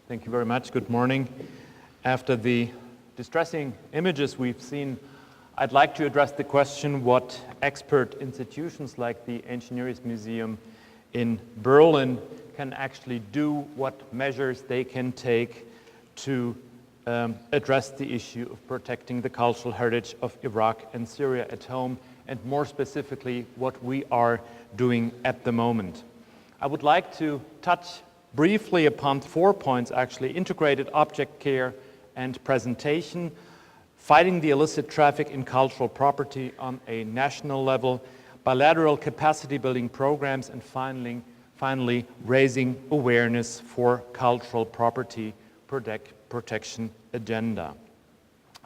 Thank you very much. Good morning. After the distressing images we've seen, I'd like to address the question what expert institutions like the Engineering Museum in Berlin can actually do, what measures they can take to address the issue of protecting the cultural heritage of Iraq and Syria at home, and more specifically, what we are doing at the moment. I would like to touch briefly upon 4 points actually: integrated object care and presentation, fighting the illicit traffic in cultural property on a national level, bilateral capacity building programs, and finally raising awareness for cultural property protection agenda.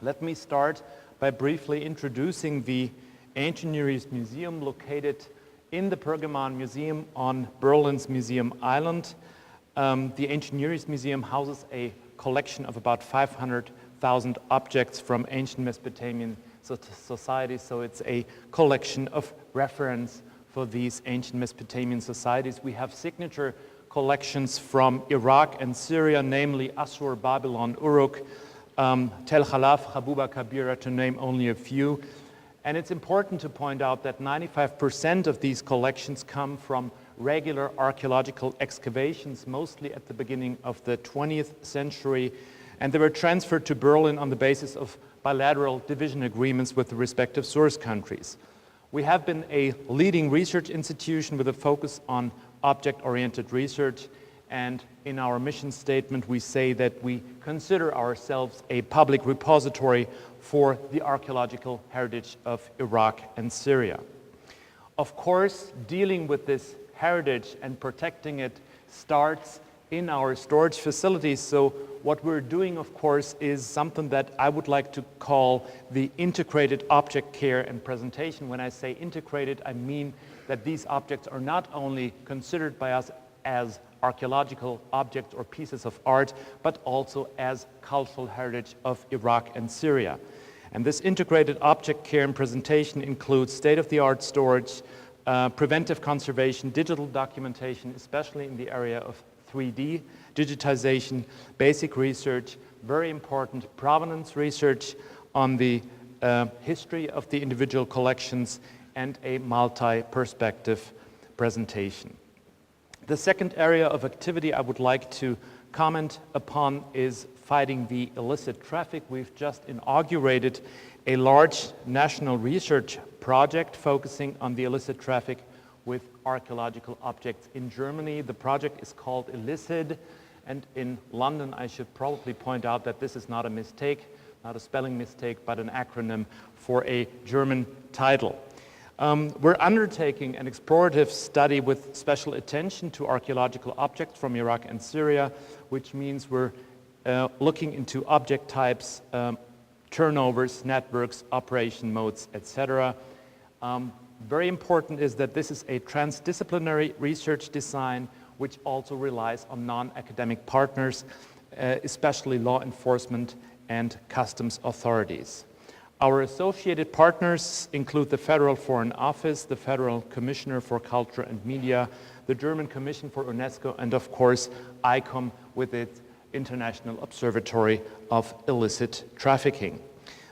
Let me start by briefly introducing the Engineering Museum located in the Pergamon Museum on Berlin's Museum Island. The Engineering Museum houses a collection of about 500,000 objects from ancient Mesopotamian societies, so it's a collection of reference for these ancient Mesopotamian societies. We have signature collections from Iraq and Syria, namely Assur, Babylon, Uruk, Tel Khalaf, Habuba Kabira, to name only a few. And it's important to point out that 95% of these collections come from regular archaeological excavations, mostly at the beginning of the 20th century, and they were transferred to Berlin on the basis of bilateral division agreements with the respective source countries. We have been a leading research institution with a focus on object-oriented research, and in our mission statement we say that we consider ourselves a public repository for the archaeological heritage of Iraq and Syria. Of course, dealing with this heritage and protecting it starts in our storage facilities. So what we're doing, of course, is something that I would like to call the integrated object care and presentation. When I say integrated, I mean that these objects are not only considered by us as archaeological objects or pieces of art, but also as cultural heritage of Iraq and Syria. And this integrated object care and presentation includes state-of-the-art storage, preventive conservation, digital documentation, especially in the area of 3D digitization, basic research, very important provenance research on the history of the individual collections, and a multi-perspective presentation. The second area of activity I would like to comment upon is fighting the illicit traffic. We've just inaugurated a large national research project focusing on the illicit traffic with archaeological objects in Germany. The project is called Illicit, and in London I should probably point out that this is not a mistake, not a spelling mistake, but an acronym for a German title. We're undertaking an explorative study with special attention to archaeological objects from Iraq and Syria, which means we're looking into object types, turnovers, networks, operation modes, etc. Very important is that this is a transdisciplinary research design which also relies on non-academic partners, especially law enforcement and customs authorities. Our associated partners include the Federal Foreign Office, the Federal Commissioner for Culture and Media, the German Commission for UNESCO, and of course ICOM with its International Observatory of Illicit Trafficking.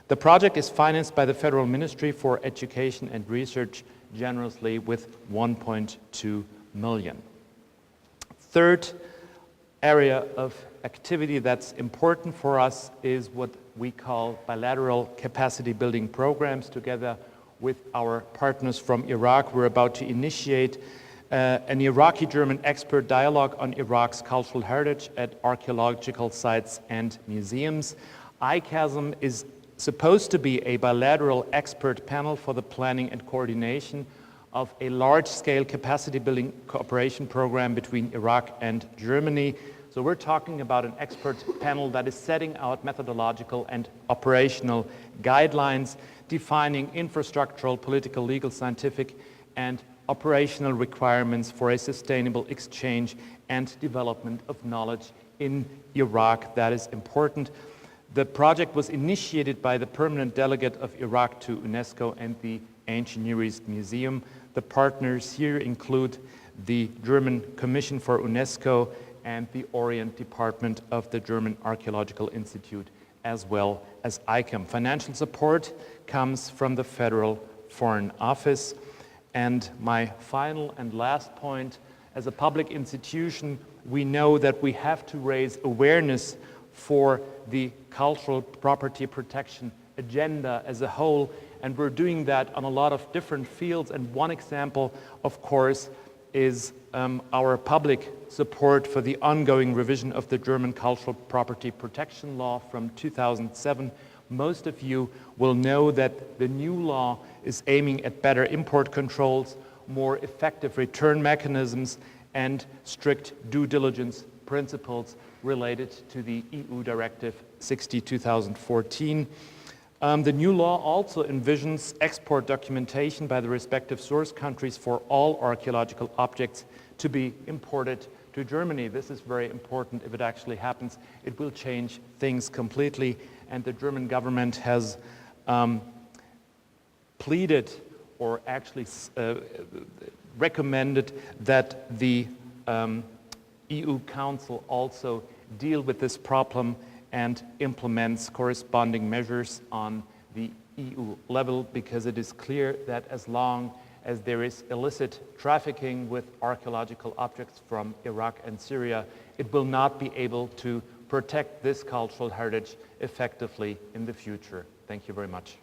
The project is financed by the Federal Ministry for Education and Research generously with 1.2 million. Third area of activity that's important for us is what we call bilateral capacity building programs. Together with our partners from Iraq, we're about to initiate an Iraqi-German expert dialogue on Iraq's cultural heritage at archaeological sites and museums. ICASM is supposed to be a bilateral expert panel for the planning and coordination of a large-scale capacity building cooperation program between Iraq and Germany. So we're talking about an expert panel that is setting out methodological and operational guidelines, defining infrastructural, political, legal, scientific, and operational requirements for a sustainable exchange and development of knowledge in Iraq. That is important. The project was initiated by the permanent delegate of Iraq to UNESCO and the Engineering Museum. The partners here include the German Commission for UNESCO and the Orient Department of the German Archaeological Institute, as well as ICAM. Financial support comes from the Federal Foreign Office. And my final and last point, as a public institution, we know that we have to raise awareness for the cultural property protection agenda as a whole, and we're doing that on a lot of different fields. And one example, of course, is our public support for the ongoing revision of the German cultural property protection law from 2007. Most of you will know that the new law is aiming at better import controls, more effective return mechanisms, and strict due diligence principles related to the EU Directive 60/2014. The new law also envisions export documentation by the respective source countries for all archaeological objects to be imported to Germany. This is very important. If it actually happens, it will change things completely. And the German government has pleaded, or actually recommended, that the EU Council also deal with this problem and implements corresponding measures on the EU level, because it is clear that as long as there is illicit trafficking with archaeological objects from Iraq and Syria, it will not be able to protect this cultural heritage effectively in the future. Thank you very much.